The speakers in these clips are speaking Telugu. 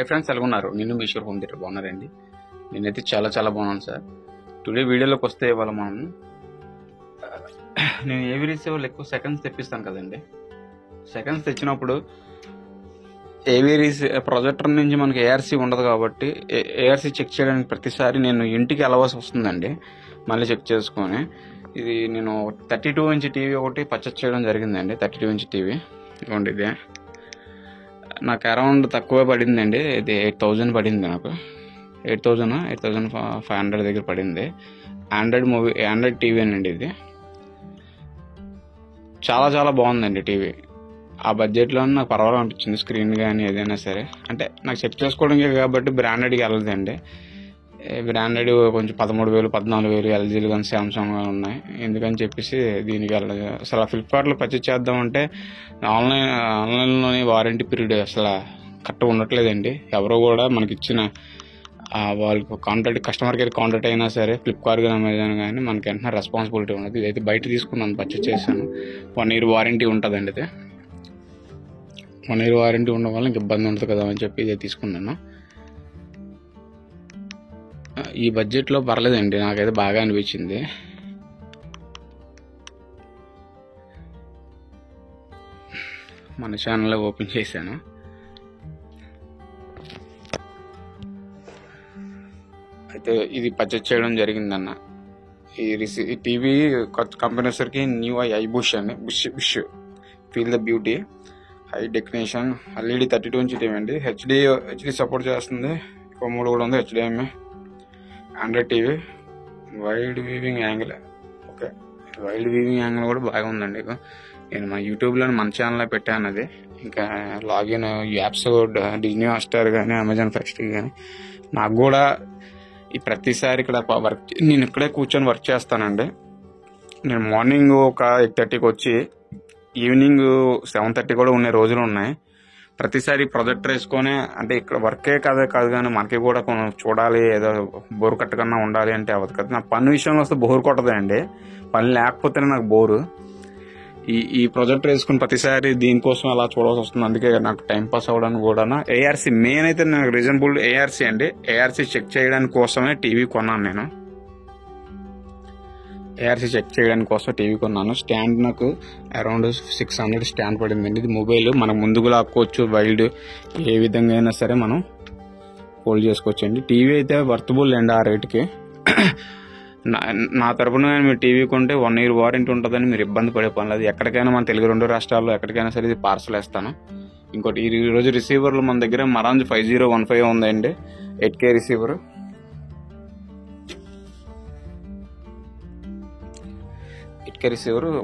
హై ఫ్రెండ్స్, ఎలా ఉన్నారు? నేను మీ ఈశ్వర్ హోమ్ థియేటర్ బాగున్నారండి. నేనైతే చాలా బాగున్నాను సార్. టుడే వీడియోలోకి వస్తే ఇవాళ నేను ఏవి రిసీవర్లు ఎక్కువ సెకండ్స్ తెప్పిస్తాను కదండి. సెకండ్స్ తెచ్చినప్పుడు ఏవి ప్రొజెక్టర్ నుంచి మనకి ఏఆర్సీ ఉండదు కాబట్టి ఏఆర్సీ చెక్ చేయడానికి ప్రతిసారి నేను ఇంటికి వెళ్ళవలసి వస్తుందండి. మళ్ళీ చెక్ చేసుకొని ఇది నేను 32 ఇంచ్ టీవీ ఒకటి పర్చేస్ చేయడం జరిగిందండి. 32 ఇంచ్ టీవీ ఇవ్వండి. ఇదే నాకు అరౌండ్ తక్కువే పడిందండి. ఇది 8,000 పడింది. నాకు 8,500 దగ్గర పడింది. ఆండ్రాయిడ్ టీవీ అండి. ఇది చాలా బాగుందండి టీవీ. ఆ బడ్జెట్లో నాకు పర్వాలేదు అనిపించింది. స్క్రీన్ కానీ ఏదైనా సరే, అంటే నాకు చెక్ చేసుకోవడానికి కాబట్టి బ్రాండెడ్కి వెళ్ళదండి. బ్రాండెడ్ కొంచెం 13,000 14,000 ఎల్జీలు కానీ శాంసంగ్ ఉన్నాయి. ఎందుకని చెప్పేసి దీనికి వెళ్ళదు. అసలు ఫ్లిప్కార్ట్లో పర్చేస్ చేద్దామంటే ఆన్లైన్లోని వారంటీ పీరియడ్ అసలు కరెక్ట్ ఉండట్లేదండి. ఎవరో కూడా మనకి ఇచ్చిన వాళ్ళకి కస్టమర్ కేర్ కాంటాక్ట్ అయినా సరే, ఫ్లిప్కార్ట్ కానీ అమెజాన్ కానీ మనకి వెంటనే రెస్పాన్సిబిలిటీ ఉండదు. ఇదైతే బయట తీసుకున్నాను, పర్చేస్ చేశాను. 1 year వారంటీ ఉంటుందండి. అయితే 1 year వారంటీ ఉండడం వల్ల ఇంక ఇబ్బంది ఉంటుంది కదా అని చెప్పి ఇదే తీసుకున్నాను. ఈ బడ్జెట్లో పర్లేదండి, నాకైతే బాగా అనిపించింది. మన ఛానల్లో ఓపెన్ చేశాను. అయితే ఇది పర్చేస్ చేయడం జరిగిందన్న. ఈ టీవీ కంపెనీ వచ్చరికి న్యూ ఐబుష్ అండి. Bush feel the beauty high definition LED 32 inch TV అండి. హెచ్డి సపోర్ట్ చేస్తుంది. 3 కూడా ఉంది. HDMI Android TV. Wide weaving angle. Okay, wide weaving angle కూడా బాగా ఉందండి. నేను మా యూట్యూబ్లో మన ఛానల్లో పెట్టాను. అది ఇంకా లాగిన్ యాప్స్ డిజ్నీ హాట్స్టార్ కానీ అమెజాన్ ఫెస్ట్ కానీ నాకు కూడా ఈ ప్రతిసారి ఇక్కడ నేను ఇక్కడే కూర్చొని వర్క్ చేస్తానండి. నేను మార్నింగ్ ఒక 8:30కి వచ్చి ఈవినింగ్ 7:30 కూడా ఉండే రోజులు ఉన్నాయి. ప్రతిసారి ప్రొజెక్టర్ వేసుకొని, అంటే ఇక్కడ వర్కే కాదు కానీ మనకి కూడా చూడాలి, ఏదో బోరు కట్టకన్నా ఉండాలి అంటే అవ్వదు కదా. నా పని విషయంలో వస్తే బోరు కొట్టదండి. పని లేకపోతేనే నాకు బోరు. ఈ ప్రొజెక్టర్ వేసుకుని ప్రతిసారి దీనికోసం అలా చూడాల్సి వస్తుంది. అందుకే నాకు టైం పాస్ అవ్వడానికి కూడా ఏఆర్సీ మెయిన్ అయితే నాకు రీజనబుల్ ఏఆర్సీ అండి. ఏఆర్సీ చెక్ చేయడానికి కోసమే టీవీ కొన్నాను. నేను ఏఆర్సీ చెక్ చేయడానికి కోసం టీవీ కొన్నాను. స్టాండ్ నాకు అరౌండ్ 600 స్టాండ్ పడిందండి. ఇది మొబైల్ మనం ముందుకు లాక్కోవచ్చు. వైల్డ్ ఏ విధంగా అయినా సరే మనం హోల్డ్ చేసుకోవచ్చు అండి. టీవీ అయితే వర్తబుల్ అండి ఆ రేటుకి. నా తరపున మీరు టీవీ కొంటే 1 year వారంటీ ఉంటుందని మీరు ఇబ్బంది పడే పని లేదు. ఎక్కడికైనా మన తెలుగు 2 రాష్ట్రాల్లో ఎక్కడికైనా సరే ఇది పార్సల్ వేస్తాను. ఇంకోటి ఈరోజు రిసీవర్లు మన దగ్గర మరాంజ్ 5015 ఉందండి. 8K receiver.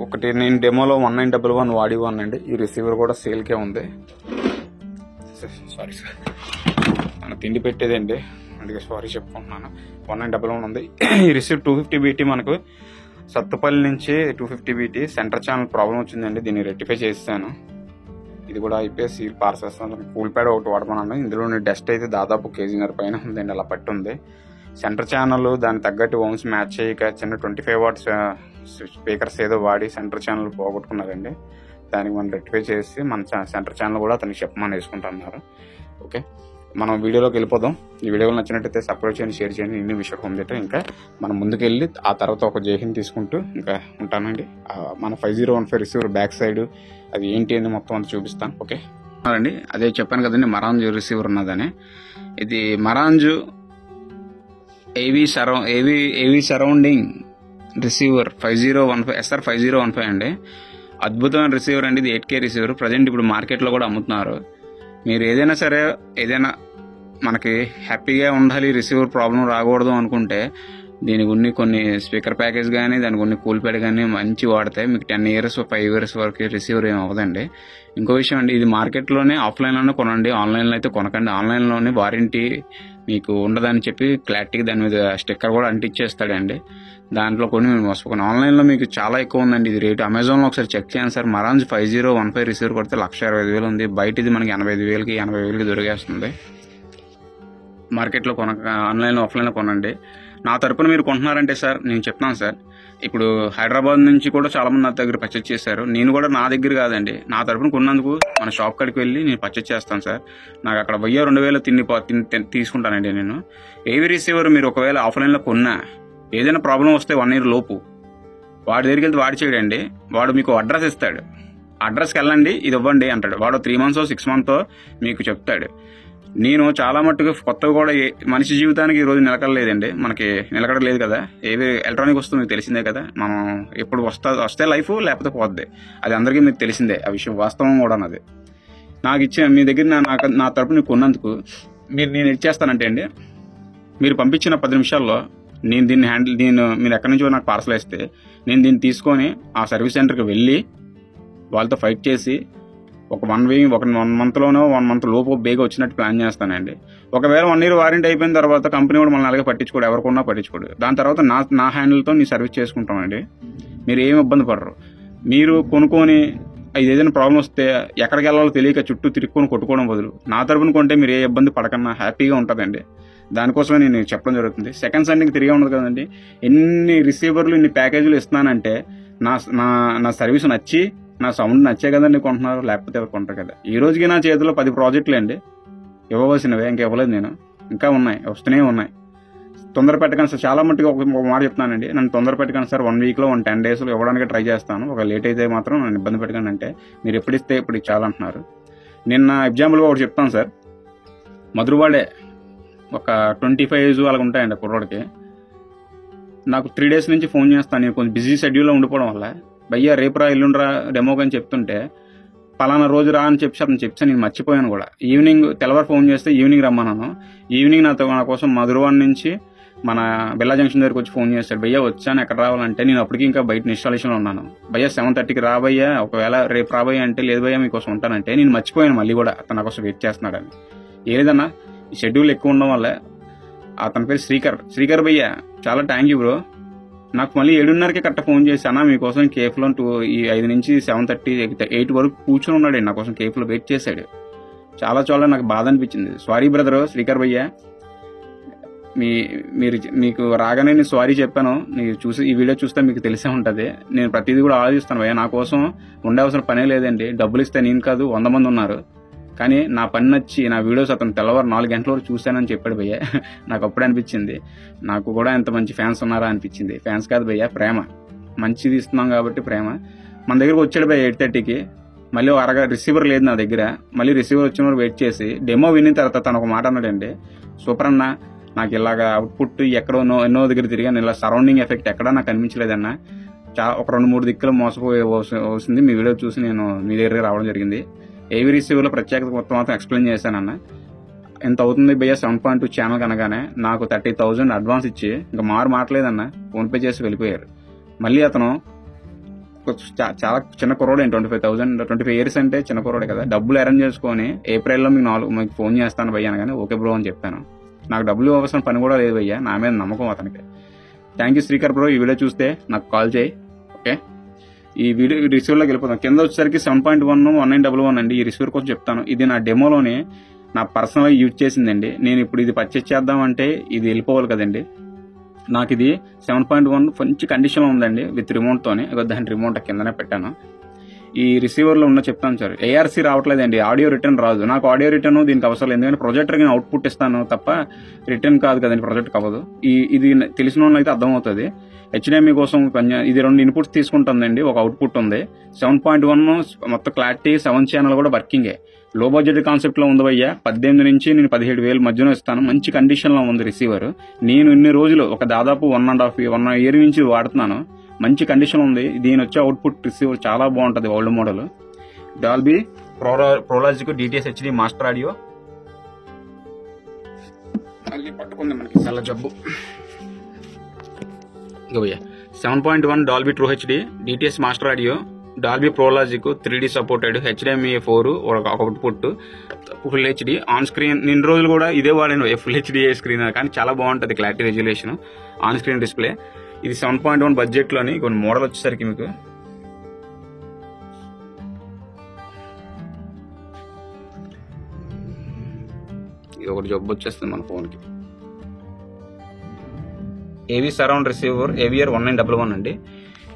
ఒకటి నేను డెమోలో 1911 వాడి వాడినండి. ఈ రిసీవర్ కూడా సేల్కే ఉంది. సారీ సార్, మన తిండి పెట్టేదండి, అందుకే సారీ చెప్పుకుంటున్నాను. 1911 ఉంది. ఈ రిసీవర్ 250 BT మనకు సత్తుపల్లి నుంచి 250 BT సెంటర్ ఛానల్ ప్రాబ్లం వచ్చిందండి. దీన్ని రెక్టిఫై చేస్తాను. ఇది కూడా అయిపోయి పార్సల్ వేస్తాను. కూల్ ప్యాడ్ ఒకటి వాడమన్నాను. ఇందులో డస్ట్ అయితే దాదాపు 1.5 kg పైన ఉందండి. అలా పట్టి ఉంది. సెంటర్ ఛానల్ దానికి తగ్గట్టు ఓమ్స్ మ్యాచ్ చేయక చిన్న 25 watts స్పీకర్స్ ఏదో వాడి సెంటర్ ఛానల్ పోగొట్టుకున్నారండి. దానికి మనం రెక్టిఫై చేసి మన సెంటర్ ఛానల్ కూడా అతనికి చెప్పమని వేసుకుంటున్నారు. ఓకే, మనం వీడియోలోకి వెళ్ళిపోదాం. ఈ వీడియో నచ్చినట్టయితే సబ్స్క్రైబ్ చేయండి, షేర్ చేయండి. ఇన్ని విషయం హోమ్ థియేటర్. ఇంకా మనం ముందుకెళ్ళి ఆ తర్వాత ఒక జేహిన్ తీసుకుంటూ ఇంకా ఉంటానండి. మన 5015 రిసీవర్ బ్యాక్ సైడ్ అది ఏంటి అని మొత్తం అంతా చూపిస్తాను. ఓకే అండి, అదే చెప్పాను కదండి మరాంజ్ రిసీవర్ ఉన్నదని. ఇది మరాంజ్ ఏవి సరౌండింగ్ రిసీవర్ 5015 SR 5015 అండి. అద్భుతమైన రిసీవర్ అండి. ఇది 8K రిసీవర్. ప్రజెంట్ ఇప్పుడు మార్కెట్లో కూడా అమ్ముతున్నారు. మీరు ఏదైనా సరే, ఏదైనా మనకి హ్యాపీగా ఉండాలి, రిసీవర్ ప్రాబ్లం రాకూడదు అనుకుంటే దీనికి కొన్ని స్పీకర్ ప్యాకేజ్ కానీ, దానికి కొన్ని కూల్ ప్యాడ్ కానీ మంచి వాడితే మీకు 10 years 5 years వరకు రిసీవర్ ఏం అవ్వదండి. ఇంకో విషయం అండి, ఇది మార్కెట్లోనే ఆఫ్లైన్లోనే కొనండి, ఆన్లైన్లో అయితే కొనకండి. ఆన్లైన్లోనే వారంటీ మీకు ఉండదని చెప్పి క్లారిటీగా దాని మీద స్టిక్కర్ కూడా అంటించేస్తాడండి. దాంట్లో కొన్ని మేము మోసపోకండి. ఆన్లైన్లో మీకు చాలా ఎక్కువ ఉందండి ఇది రేటు. అమెజాన్లో ఒకసారి చెక్ చేయండి సార్. మరాంజ్ 5015 రిసీవర్ కొడితే 1,65,000 ఉంది. బయట ఇది మనకి 85,000కి 80,000కి దొరికేస్తుంది. మార్కెట్లో ఆన్లైన్లో ఆఫ్లైన్లో కొనండి. నా తరపున మీరు కొంటున్నారంటే సార్ నేను చెప్తాను సార్, ఇప్పుడు హైదరాబాద్ నుంచి కూడా చాలా మంది నా దగ్గర పర్చేజ్ చేశారు. నేను కూడా నా దగ్గర కాదండి, నా తరపున కొన్నందుకు మన షాప్ కాడికి వెళ్ళి నేను పర్చేజ్ చేస్తాను సార్. నాకు అక్కడ 1000-2000 తీసుకుంటానండి నేను. ఏవి రిసీవర్ మీరు ఒకవేళ ఆఫ్లైన్లో కొన్నా ఏదైనా ప్రాబ్లం వస్తే 1 year లోపు వాడి దగ్గరికి వెళ్తే వాడి చేయడండి, వాడు మీకు అడ్రస్ ఇస్తాడు. అడ్రస్కి వెళ్ళండి, ఇది ఇవ్వండి అంటాడు. వాడు 3 months 6 months మీకు చెప్తాడు. నేను చాలా మట్టుకు కొత్తగా కూడా మనిషి జీవితానికి ఈ రోజు నిలకడలేదండి, మనకి నిలకడలేదు కదా. ఏవి ఎలక్ట్రానిక్ వస్తుంది మీకు తెలిసిందే కదా. మనం ఎప్పుడు వస్తే లైఫ్ లేకపోతే పోద్ది, అది అందరికీ మీకు తెలిసిందే. ఆ విషయం వాస్తవం కూడా అది. నాకు ఇచ్చిన మీ దగ్గర నా తరపు నీకు కొన్నందుకు నేను ఇచ్చేస్తానంటే అండి, మీరు పంపించిన 10 నిమిషాల్లో నేను దీన్ని మీరు ఎక్కడి నుంచో నాకు పార్సల్ వేస్తే నేను దీన్ని తీసుకొని ఆ సర్వీస్ సెంటర్కి వెళ్ళి వాళ్ళతో ఫైట్ చేసి ఒక 1 monthలోనో 1 month లోపు బేగా వచ్చినట్టు ప్లాన్ చేస్తానండి. ఒకవేళ 1 year వారంటీ అయిపోయిన తర్వాత కంపెనీ కూడా మనల్ని అలాగే పట్టించుకోడు, ఎవరికొన్నా పట్టించుకోడు. దాని తర్వాత నా హ్యాండిల్తో నీ సర్వీస్ చేసుకుంటామండి. మీరు ఏమి ఇబ్బంది పడరు. మీరు కొనుక్కొని ఏదైనా ప్రాబ్లం వస్తే ఎక్కడికి వెళ్ళాలో తెలియక చుట్టూ తిరుక్కొని కొట్టుకోవడం బదులు నా తరపున కొంటే మీరు ఏ ఇబ్బంది పడకన్నా హ్యాపీగా ఉంటుందండి. దానికోసమే నేను చెప్పడం జరుగుతుంది. సెకండ్ సండింగ్ తిరిగే ఉండదు కదండి. ఎన్ని రిసీవర్లు ఇన్ని ప్యాకేజీలు ఇస్తున్నానంటే నా సర్వీస్ నచ్చి నా సౌండ్ నచ్చే కదండి కొంటున్నారు, లేకపోతే ఎవరు కొంటారు కదా. ఈ రోజుకి నా చేతిలో 10 ప్రాజెక్టులు అండి ఇవ్వవలసినవే, ఇంకా ఇవ్వలేదు నేను, ఇంకా ఉన్నాయి, వస్తూనే ఉన్నాయి. తొందర పెట్టకండి సార్. చాలా మట్టుగా ఒక మాట చెప్తున్నానండి, నన్ను తొందర పెట్టకండి సార్. 1 weekలో 10 daysలో ఇవ్వడానికి ట్రై చేస్తాను. ఒక లేట్ అయితే మాత్రం నన్ను ఇబ్బంది పెట్టకండి. అంటే మీరు ఎప్పుడు ఇస్తే ఇప్పుడు ఇచ్చాలంటున్నారు. నిన్న ఎగ్జాంపుల్గా ఒకటి చెప్తాను సార్. మధురవాడే ఒక 25 age అలాగ ఉంటాయండి కుర్రోడికి. నాకు 3 days నుంచి ఫోన్ చేస్తాను. నేను కొంచెం బిజీ షెడ్యూల్లో ఉండిపోవడం వల్ల, భయ్యా రేపురా ఎల్లుండ్రా డెమోకి అని చెప్తుంటే పలానా రోజు రా అని అతను చెప్తే నేను మర్చిపోయాను కూడా. ఈవినింగ్ తెల్లవారు ఫోన్ చేస్తే ఈవినింగ్ రమ్మన్నాను. ఈవినింగ్ నా కోసం మధురవాడ నుంచి మన బిల్లా జంక్షన్ దగ్గరికి వచ్చి ఫోన్ చేశాడు. భయ్యా వచ్చాను, ఎక్కడ రావాలంటే నేను అప్పటికి ఇంకా బయట ఇన్స్టాలేషన్లో ఉన్నాను. భయ్యా 7:30కి రాబయ్యా, ఒకవేళ రేపు రాబోయ్యా అంటే లేదు భయ్యా మీకోసం ఉంటానంటే నేను మర్చిపోయాను. మళ్ళీ కూడా అతను నా కోసం వెయిట్ చేస్తున్నాడని. ఏదన్నా ఈ షెడ్యూల్ ఎక్కువ ఉండడం వల్ల. అతని పేరు శ్రీకర్ భయ్యా, చాలా థ్యాంక్ యూ బ్రో. నాకు మళ్ళీ 7:30కి కరెక్ట్ ఫోన్ చేసి అన్నా మీకోసం కేఫ్లో 5 నుంచి 7:30 8 వరకు కూర్చొని ఉన్నాడు. నా కోసం కేఫ్లో వెయిట్ చేశాడు. చాలా నాకు బాధ అనిపించింది. సారీ బ్రదరు శ్రీకర్ భయ్యా, మీకు రాగానే నేను సారీ చెప్పాను. మీరు చూసి ఈ వీడియో చూస్తే మీకు తెలిసే ఉంటుంది. నేను ప్రతిదీ కూడా ఆలోచిస్తాను భయ్యా. నా కోసం ఉండవలసిన పనే లేదండి. డబ్బులు ఇస్తే నేను కాదు 100 మంది ఉన్నారు. కానీ నా పని నచ్చి నా వీడియోస్ అతను తెల్లవారు 4 గంటల వరకు చూశానని చెప్పాడు భయ్య. నాకు అప్పుడే అనిపించింది నాకు కూడా ఎంత మంచి ఫ్యాన్స్ ఉన్నారా అనిపించింది. ఫ్యాన్స్ కాదు భయ్య, ప్రేమ. మంచిది ఇస్తున్నాం కాబట్టి ప్రేమ. మన దగ్గరకు వచ్చాడు భయ్య 8:30కి. మళ్ళీ రిసీవర్ లేదు నా దగ్గర. మళ్ళీ రిసీవర్ వచ్చిన వరకు వెయిట్ చేసి డెమో విన్న తర్వాత తను ఒక మాట అన్నాడండి, సూపర్ అన్న, నాకు ఇలాగా అవుట్పుట్ ఎన్నో దగ్గర తిరిగాను, ఇలా సరౌండింగ్ ఎఫెక్ట్ ఎక్కడా నాకు అనిపించలేదన్న. ఒక 2-3 దిక్కులు మోసపోయి వస్తుంది. మీ వీడియో చూసి నేను మీ దగ్గర రావడం జరిగింది. ఏవి రిసీవర్లో ప్రత్యేకత మొత్తం ఎక్స్ప్లెయిన్ చేశానన్న. ఎంత అవుతుంది భయ్య 7.2 ఛానల్ కనగానే నాకు 30,000 అడ్వాన్స్ ఇచ్చి ఇంకా మాట్లేదన్న ఫోన్పే చేసి వెళ్ళిపోయారు. మళ్ళీ అతను చాలా చిన్న కుర్రోడే, 25 years అంటే చిన్న కుర్రోడే కదా. డబ్బులు అరేంజ్ చేసుకొని ఏప్రిల్లో మీకు ఫోన్ చేస్తాను భయ్య అనగానే ఓకే బ్రో అని చెప్పాను. నాకు డబ్బులు ఇవ్వాల్సిన పని కూడా లేదు భయ్య, నా మీద నమ్మకం అతనికి. Thank you Srikar bro. ఈ వీడియో చూస్తే నాకు కాల్ చేయి. ఓకే, ఈ వీడియో రిసీవర్లోకి వెళ్ళిపోతాం. కింద వచ్చేసరికి 7.1 1911 అండి. ఈ రిసీవర్ కోసం చెప్తాను. ఇది నా డెమోలోనే నా పర్సనల్గా యూజ్ చేసిందండి. నేను ఇప్పుడు ఇది పర్చేస్ చేద్దామంటే ఇది వెళ్ళిపోవాలి కదండి. నాకు ఇది 7.1 మంచి కండిషన్లో ఉందండి విత్ రిమోట్తోనే. దాని రిమోట్ కిందనే పెట్టాను. ఈ రిసీవర్లో ఉన్న చెప్తాను సార్, ఏఆర్సీ రావట్లేదండి, ఆడియో రిటర్న్ రాదు. నాకు ఆడియో రిటర్న్ దీనికి అవసరం లేదు, ఎందుకంటే ప్రొజెక్టర్కి నేను అవుట్పుట్ ఇస్తాను తప్ప రిటర్న్ కాదు కదండి, ప్రొజెక్ట్ అవ్వదు. ఇది తెలిసిన వాళ్ళకి అయితే అర్థమవుతుంది. హెచ్డిఎంఐ కోసం ఇది 2 ఇన్పుట్స్ తీసుకుంటుందండి, ఒక అవుట్పుట్ ఉంది. 7.1 మొత్తం క్లారిటీ 7 ఛానల్ కూడా వర్కింగే. లో బడ్జెట్ కాన్సెప్ట్ లో ఉంది భయ్య. 18 నుంచి నేను 17,000 మధ్యలో ఇస్తాను. మంచి కండిషన్ లో ఉంది రిసీవర్. నేను ఇన్ని రోజులు ఒక దాదాపు 1.5 year నుంచి వాడుతున్నాను. మంచి కండిషన్ ఉంది. దీని వచ్చే అవుట్పుట్ రిసీవర్ చాలా బాగుంటది. Old model Dolby Pro Logic DTS HD master audio. మళ్ళీ పట్టుకుంది మనకి చాలా జబ్బు. 7.1 Dolby true HD DTS master audio, Dolby Pro Logic 3D supported, HDMI 4 ఒక output, full HD on screen. నిన్న రోజులు కూడా ఇదే వాడాను, ఫుల్ హెచ్డి స్క్రీన్, కానీ చాలా బాగుంటుంది clarity, resolution, on screen display. ఇది 7.1 బడ్జెట్లోని కొన్ని మోడల్ వచ్చేసరికి మీకు ఇది ఒకటి జబ్బు వచ్చేస్తుంది మన ఫోన్కి. ఏవీ సరౌండ్ రిసీవర్ ఏవిఆర్ 1911 అండి.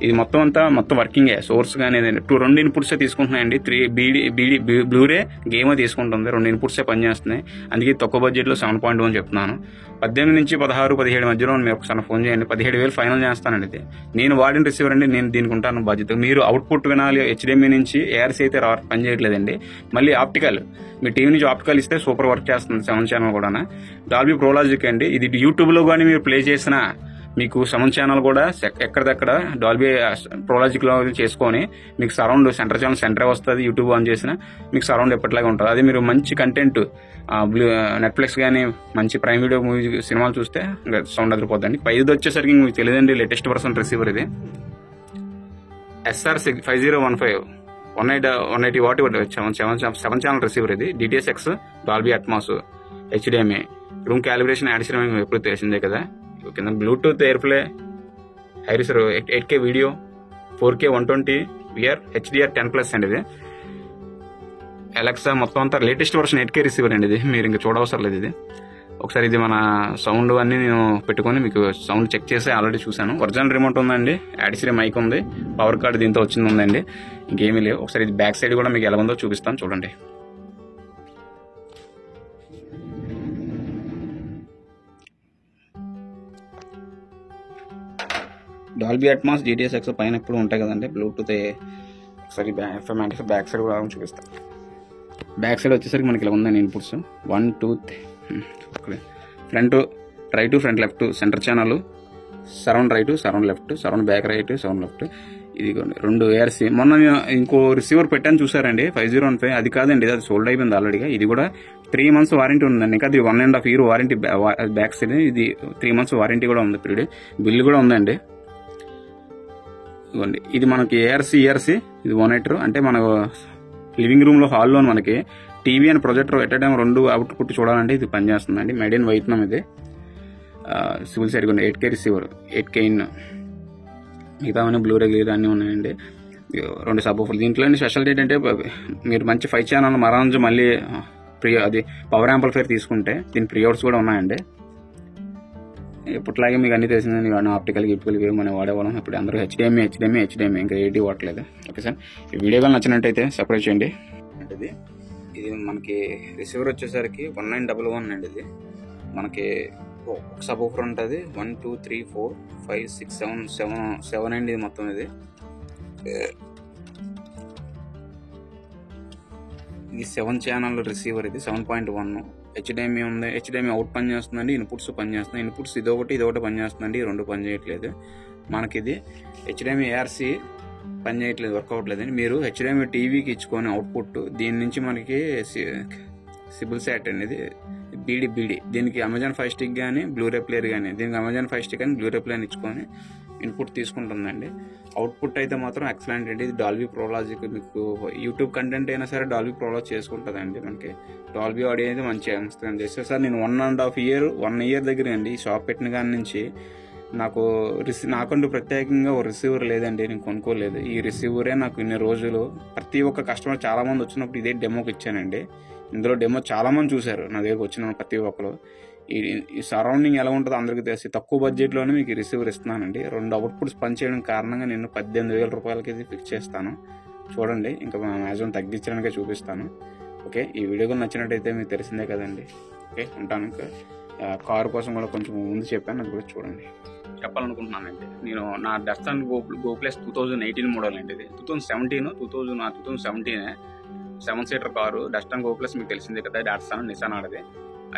ఇది మొత్తం వర్కింగే. సోర్స్ కానీ 2 ఇన్పుట్సే తీసుకుంటున్నాయండి. 3 బ్లూరే గేమ్ తీసుకుంటుంది. 2 ఇన్పుట్సే పనిచేస్తున్నాయి. అందుకే తక్కువ బడ్జెట్లో 7.1 చెప్తున్నాను. 18 నుంచి 16, 17 మధ్యలో మీరు ఒకసారి ఫోన్ చేయండి. 17,000 ఫైనల్ చేస్తానండి. ఇది నేను వాడిన రిసీవర్ అండి. నేను దీనికి ఉంటాను బాధ్యత. మీరు అవుట్పుట్ వినాలి. హెచ్డిఎంఐ నుంచి ఏఆర్సీ అయితే పని చేయట్లేదండి. మళ్ళీ ఆప్టికల్ మీ టీవీ నుంచి ఆప్టికల్ ఇస్తే సూపర్ వర్క్ చేస్తుంది. 7 ఛానల్ కూడా డాల్బీ ప్రోలాజిక్ అండి. ఇది యూట్యూబ్లో కానీ మీరు ప్లే చేసిన మీకు 7 ఛానల్ కూడా ఎక్కడిదక్కడ డాల్బీ ప్రోలాజిక్ లో చేసుకొని మీకు సరౌండ్ సెంటర్ ఛానల్ సెంటరే వస్తుంది. యూట్యూబ్ ఆన్ చేసిన మీకు సరౌండ్ ఎప్పటిలాగా ఉంటుంది. అది మీరు మంచి కంటెంట్ నెట్ఫ్లిక్స్ కానీ మంచి ప్రైమ్ వీడియో మూవీ సినిమాలు చూస్తే సౌండ్ అదిరిపోద్దండి. ఇది వచ్చేసరికి మీకు తెలియదండి, లేటెస్ట్ వర్షన్ రిసీవర్ ఇది SR 5015 180 వాట్ 7 ఛానల్ రిసీవర్ ఇది. DTS:X Dolby Atmos HDMI room calibration add చేయడం ఎప్పుడు తెలిసిందే కదా. కింద బ్లూటూత్ ఎయిర్ప్లే హైరిసర్ 8K video 4K 120 VR HDR 10+ అండి. ఇది అలెక్సా మొత్తం అంతా లేటెస్ట్ వర్షన్ 8K రిసీవర్ అండి. ఇది మీరు ఇంకా చూడవసరం లేదు. ఇది ఒకసారి ఇది మన సౌండ్ అన్ని నేను పెట్టుకొని మీకు సౌండ్ చెక్ చేసి ఆల్రెడీ చూశాను. ఒరిజినల్ రిమోట్ ఉందండి. యాడిసిరీ మైక్ ఉంది. పవర్ కార్డ్ దీంతో ఉందండి. ఇంకేమీ లేవు. ఒకసారి ఇది బ్యాక్ సైడ్ కూడా మీకు ఎలా ఉందో చూపిస్తాను చూడండి. డాల్బీ అట్మాస్ DTS:X పైన ఎప్పుడు ఉంటాయి కదండి. బ్లూటూత్ ఒకసారి బ్యాక్ సైడ్ కూడా చూపిస్తాను. బ్యాక్ సైడ్ వచ్చేసరికి మనకి ఇలా ఉందండి inputs 1 2 front right front left centre channel surround right surround left surround back right surround left. ఇది 2 ARC. మొన్న ఇంకో రిసీవర్ పెట్టాను చూసారండి 5015. అది కాదండి, అది సోల్డ్ అయిపోయింది ఆల్రెడీగా. ఇది కూడా 3 months వారంటీ ఉందండి. ఇంకా అది 1.5 year వారంటీ బ్యాక్ సైడ్. ఇది 3 months వారంటీ కూడా ఉంది. పీరియడ్ బిల్ కూడా ఉందండి. ఇవ్వండి, ఇది మనకి ఏఆర్సీ ఇది 1 అంటే మన లివింగ్ రూమ్ లో హాల్లో మనకి TV and projector at time 2 output చూడాలంటే ఇది పనిచేస్తుందండి. Made in Vietnam. ఇది civil side 8K receiver 8K in. మిగతా బ్లూరే గ్లీర్ అన్నీ ఉన్నాయండి. 2 సబ్. దీంట్లో స్పెషాలిటీ ఏంటంటే మీరు మంచి 5 ఛానల్ మరాంజు మళ్ళీ అది పవర్ యాంప్లిఫైర్ తీసుకుంటే దీని ప్రీఅవుట్స్ కూడా ఉన్నాయండి. ఇప్పట్లాగే మీకు అన్ని తెలిసిందని ఆప్టికల్ గిప్టికల్ మనం వాడేవాళ్ళం. ఇప్పుడు అందరూ హెచ్డిఎంఐ ఇంకా ఏటీ వాడలేదు. ఓకే సార్, ఈ వీడియో కానీ నచ్చినట్టయితే సబ్స్క్రైబ్ చేయండి. ఇది మనకి రిసీవర్ వచ్చేసరికి 1911 అండి. ఇది మనకి ఒక సబ్ ఊఫర్ ఉంటుంది. 1 2 3 4 5 6 7 అండి. ఇది మొత్తం ఇది 7 ఛానల్ రిసీవర్. ఇది 7.1 HDMI ఉంది. HDMI అవుట్ పని చేస్తుందండి. ఇన్పుట్స్ పని చేస్తున్నాయి. ఇన్పుట్స్ ఇదొకటి పని చేస్తుందండి. 2 పని చేయట్లేదు. మనకి ఇది HDMI ARC పని చేయట్లేదు, వర్క్ అవ్వట్లేదండి. మీరు HDMI టీవీకి ఇచ్చుకొని అవుట్పుట్ దీని నుంచి మనకి సిబుల్ శాట్ అండి. ఇది బీడీ దీనికి అమెజాన్ ఫైర్ స్టిక్ కానీ బ్లూరే ప్లేయర్ కానీ దీనికి అమెజాన్ ఫైర్ స్టిక్ కానీ బ్లూరే ప్లేయర్ ఇచ్చుకొని ఇన్పుట్ తీసుకుంటుందండి. అవుట్పుట్ అయితే మాత్రం ఎక్సలెంట్ అండి. ఇది డాల్బీ ప్రోలాజిక్. మీకు యూట్యూబ్ కంటెంట్ అయినా సరే డాల్బీ ప్రోలాజ్ చేసుకుంటుందండి. మనకి డాల్బీ ఆడియో అయితే మంచిగా వస్తుంది. సార్ నేను 1 year దగ్గర అండి ఈ షాప్ పెట్టిన కాడి నుంచి నాకంటూ ప్రత్యేకంగా ఓ రిసీవర్ లేదండి. నేను కొనుక్కోలేదు. ఈ రిసీవరే నాకు ఇన్ని రోజులు ప్రతి ఒక్క కస్టమర్ చాలా మంది వచ్చినప్పుడు ఇదే డెమోకి ఇచ్చానండి. ఇందులో డెమో చాలా మంది చూశారు. నా దగ్గరకు వచ్చిన ప్రతి ఒక్కరు ఈ సరౌండింగ్ ఎలా ఉంటుందో అందరికీ తెలిసి తక్కువ బడ్జెట్లోనే మీకు రిసీవర్ ఇస్తున్నానండి. 2 అవుట్పుట్స్ పనిచేయడం కారణంగా నేను 18,000 రూపాయలకి ఇది ఫిక్స్ చేస్తాను. చూడండి, ఇంకా మ్యాక్సిమం తగ్గించడానికే చూపిస్తాను. ఓకే, ఈ వీడియో కూడా నచ్చినట్టయితే మీకు తెలిసిందే కదండి. ఓకే, ఉంటాను. ఇంకా కారు కోసం కూడా కొంచెం ముందు చెప్పాను, అది కూడా చూడండి. చెప్పాలనుకుంటున్నానండి, నేను నా డస్టాన్ గో ప్లస్ 2018 మోడల్ అండి. ఇది 2017 7 సీటర్ కారు డస్టాన్ గో ప్లస్ మీకు తెలిసిందే కదా. డాట్సాన్ నిసాన్ ఆడది.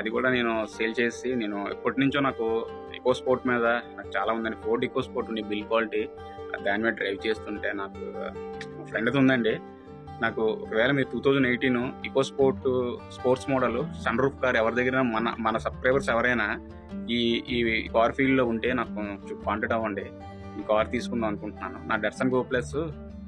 అది కూడా నేను సేల్ చేసి నేను ఎప్పటి నుంచో నాకు ఈకో స్పోర్ట్ మీద నాకు చాలా ఉందండి. ఫోర్డ్ ఈకో స్పోర్ట్ ఉంది, బిల్ క్వాలిటీ. దాని మీద డ్రైవ్ చేస్తుంటే నాకు ఫ్రెండ్తో ఉందండి. నాకు ఒకవేళ మీరు 2018 Eco Sports model sun roof car ఎవరి దగ్గర మన సబ్స్క్రైబర్స్ ఎవరైనా ఈ కార్ ఫీల్డ్లో ఉంటే నాకు కాంటాక్ట్ అవ్వండి. ఈ కార్ తీసుకుందాం అనుకుంటున్నాను. నా డట్సన్ గో ప్లస్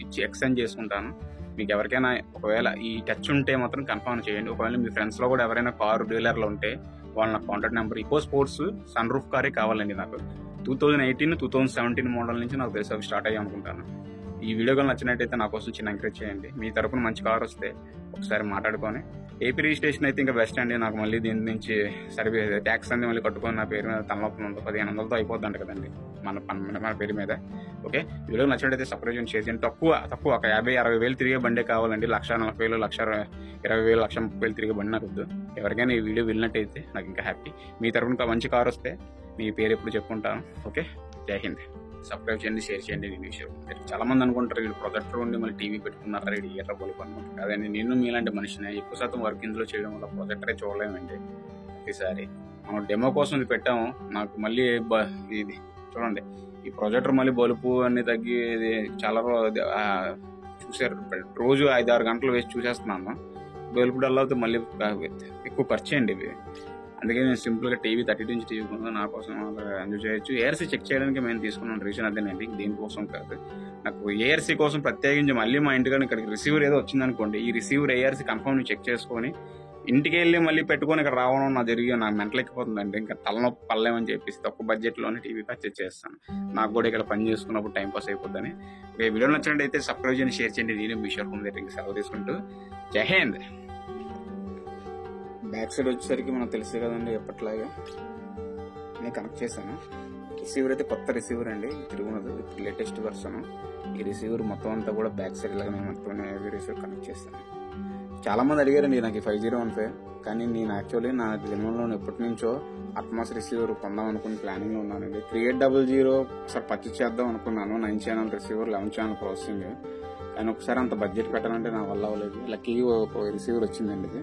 ఇచ్చి ఎక్స్చేంజ్ చేసుకుంటాను. మీకు ఎవరికైనా ఒకవేళ ఈ టచ్ ఉంటే మాత్రం కన్ఫర్మ్ చేయండి. ఒకవేళ మీ ఫ్రెండ్స్లో కూడా ఎవరైనా కారు డీలర్లో ఉంటే వాళ్ళ నాకు contact number. Eco Sports sun roof కారే కావాలండి నాకు. 2018 2017 మోడల్ నుంచి నాకు తెలిసి అవి స్టార్ట్ అయ్యి అనుకుంటాను. ఈ వీడియో కానీ నచ్చినట్టయితే నా కోసం చిన్న ఎంకరేజ్ చేయండి. మీ తరపున మంచి కార్ వస్తే ఒకసారి మాట్లాడుకొని ఏపీ రిజిస్ట్రేషన్ అయితే ఇంకా బెస్ట్ అండి. నాకు మళ్ళీ దీని నుంచి సర్వీస్ ట్యాక్స్ అన్ని మళ్ళీ కట్టుకొని నా పేరు మీద తలనొప్పి ఉంటుంది. 1500తో అయిపోద్దంట కదండి మన పేరు మీద. ఓకే, వీడియో నచ్చినట్టయితే సబ్స్క్రైబ్ చేయండి, షేర్ చేయండి. తక్కువ ఒక 50-60 వేలు తిరిగే బండే కావాలండి. 1,40,000, 1,20,000, 1,30,000 తిరిగే బండి నాకు వద్దు. ఎవరికైనా ఈ వీడియో వెళ్ళినట్టయితే నాకు ఇంకా హ్యాపీ. మీ తరఫున మంచి కార్ వస్తే మీ పేరు ఎప్పుడు చెప్పుకుంటాను. ఓకే, జై హింద్. సబ్స్క్రైబ్ చేయండి, షేర్ చేయండి. ఈ విషయం చాలా మంది అనుకుంటారు వీళ్ళు ప్రొజెక్టర్ ఉండి మళ్ళీ టీవీ పెట్టుకున్నారా, ఇది ఎర్ర బల్బు అనుకుంటారు. అదండి, నేను మీలాంటి మనిషిని. ఎక్కువ శాతం వర్క్ ఇందులో చేయడం వల్ల ప్రొజెక్టరే చూడలేమండి. ప్రతిసారి మనం డెమో కోసం ఇది పెట్టాము. నాకు మళ్ళీ ఇది చూడండి, ఈ ప్రొజెక్టర్ మళ్ళీ బల్బు అన్ని తగ్గి చాలా చూసారు. రోజు 5-6 గంటలు వేసి చూసేస్తున్నాను. బల్బు డల్ అవుతే మళ్ళీ ఎక్కువ ఖర్చు అండి ఇవి. అందుకే నేను సింపుల్గా టీవీ 32 ఇంచ్ టీవీ కొన్నాను. నా కోసం ఎంజాయ్ చేయొచ్చు. ఏఆర్సీ చెక్ చేయడానికి మేము తీసుకున్నాను. రీజన్ అదేనండి, దీనికోసం కాదు. నాకు ఏఆర్సీ కోసం ప్రత్యేకించి మళ్ళీ మా ఇంటికాడ ఇక్కడికి రిసీవర్ ఏదో వచ్చిందనుకోండి, ఈ రిసీవర్ ఏఆర్సీ కన్ఫర్మ్ చెక్ చేసుకొని ఇంటికి వెళ్ళి మళ్ళీ పెట్టుకొని ఇక్కడ రావడం నాకు మెంటల్ ఎక్కిపోతుందండి. ఇంకా తలనొప్పి పడలేమని చెప్పేసి తక్కువ బడ్జెట్లోనే టీవీ పర్చేజ్ చేస్తాను. నాకు కూడా ఇక్కడ పని చేసుకున్నప్పుడు టైం పాస్ అయిపోద్దని. వీడియో నచ్చినట్టయితే సబ్స్క్రైబ్ చేయండి, షేర్ చేయండి. నేను మీ షోరూమ్ దగ్గర సెలవు తీసుకుంటూ జై హింద్. బ్యాక్ సైడ్ వచ్చేసరికి మనకు తెలుసు కదండి, ఎప్పట్లాగా నేను కనెక్ట్ చేశాను. రిసీవర్ అయితే కొత్త రిసీవర్ అండి, తిరుగునది లేటెస్ట్ వర్షన్. ఈ రిసీవర్ మొత్తం అంతా కూడా బ్యాక్ సైడ్ లాగా నేను మొత్తం రిసీవర్ కనెక్ట్ చేస్తాను. చాలా మంది అడిగారండి నాకు 5015, కానీ నేను యాక్చువల్లీ నా జన్మంలో ఎప్పటి నుంచో అట్మాస్ రిసీవర్ కొందాం అనుకుని ప్లానింగ్ లో ఉన్నానండి. 3800 ఒకసారి పర్చేస్ చేద్దాం అనుకున్నాను. 9 ఛానల్ రిసీవర్, 11 ఛానల్ ప్రాసెసింగ్. కానీ ఒకసారి అంత బడ్జెట్ పెట్టాలంటే నా వల్ల అవ్వలేదు. లక్కీ ఒక రిసీవర్ వచ్చిందండి.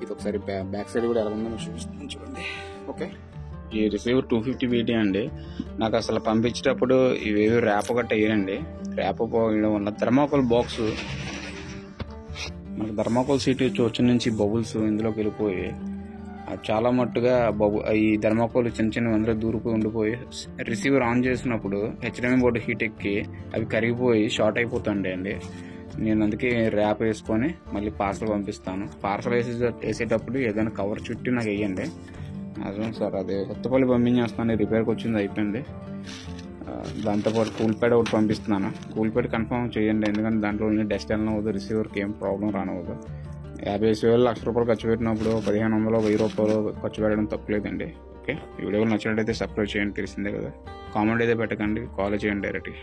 ఇది ఒకసారి బ్యాక్ సైడ్ కూడా ఎలా ఉందో చూపిస్తాను చూడండి. ఓకే, ఈ రిసీవర్ 250 BT అండి. నాకు అసలు పంపించేటప్పుడు ఇవేవి ర్యాప్ గట్ట వేయండి. ర్యాప్ పోయడం వల్ల థర్మాకోల్ బాక్స్, మనకు థర్మాకోల్ సీట్ వచ్చిన నుంచి బబుల్స్ ఇందులోకి వెళ్ళిపోయి చాలా మట్టుగా ఈ థర్మాకోల్ చిన్న అందులో దూరిపోయి ఉండిపోయి రిసీవర్ ఆన్ చేసినప్పుడు HDMI బోర్డు హీట్ ఎక్కి అవి కరిగిపోయి షార్ట్ అయిపోతుండే అండి. నేను అందుకే ర్యాప్ వేసుకొని మళ్ళీ పార్సల్ పంపిస్తాను. పార్సల్ వేసేటప్పుడు ఏదైనా కవర్ చుట్టి నాకు వేయండి. అదే సార్, అదే కొత్తపల్లి పంపించేస్తాను. రిపేర్కి వచ్చింది, అయిపోయింది. దాంతోపాటు కూల్ ప్యాడ్ ఒకటి పంపిస్తున్నాను. కూల్ ప్యాడ్ కన్ఫర్మ్ చేయండి, ఎందుకంటే దాంట్లో డస్ట్ వెళ్ళనవద్దు, రిసీవర్కి ఏం ప్రాబ్లం రానవద్దు. 50,000, ₹1,00,000 ఖర్చు పెట్టినప్పుడు 1,500, ₹1,000 ఖర్చు పెట్టడం తప్పలేదండి. ఓకే, ఈ వీడియో నచ్చినట్టయితే సబ్స్క్రైబ్ చేయండి, తెలిసిందే కదా. కామెంట్ అయితే పెట్టకండి, కాల్ చేయండి డైరెక్ట్గా.